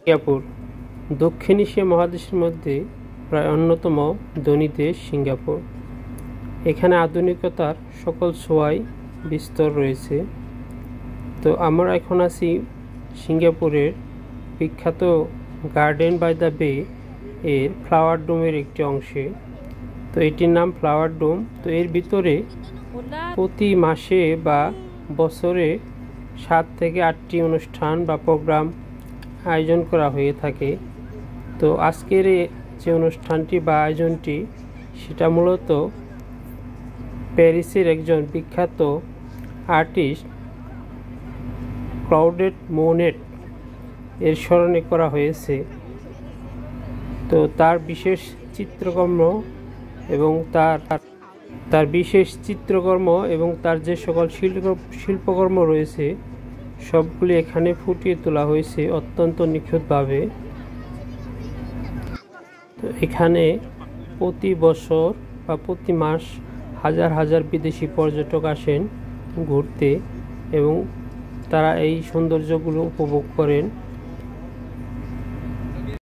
Singapore দক্ষিণ Asia মহাদেশের মধ্যে প্রায় অন্যতম ধনী দেশ সিঙ্গাপুর। এখানে আধুনিকতার সকল ছোঁয়ায় বিস্তর রয়েছে। তো আমরা এখন আছি সিঙ্গাপুরের বিখ্যাত গার্ডেন বাই দ্য বে এর ফ্লাওয়ার ডোমের একটি অংশে। তো এটির নাম ফ্লাওয়ার ডোম। তো এর ভিতরে প্রতি মাসে বা বছরে 7 থেকে 8টি অনুষ্ঠান বা প্রোগ্রাম আয়োজন করা হয়ে থাকে। তো আজকের যে অনুষ্ঠানটি বা আয়োজনটি সেটা মূলত প্যারিসের একজন বিখ্যাত আর্টিস্ট ক্লডেট মোনেট এর স্মরণে করা হয়েছে। তো তার বিশেষ চিত্রকর্ম এবং তার যে সকল শিল্পকর্ম রয়েছে সবগুলি এখানে ফুটিয়ে তোলা হয়েছে অত্যন্ত নিখুঁতভাবে। তো এখানে প্রতি বছর বা প্রতি মাস হাজার হাজার বিদেশি পর্যটক আসেন ঘুরতে এবং তারা এই সৌন্দর্যগুলো উপভোগ করেন।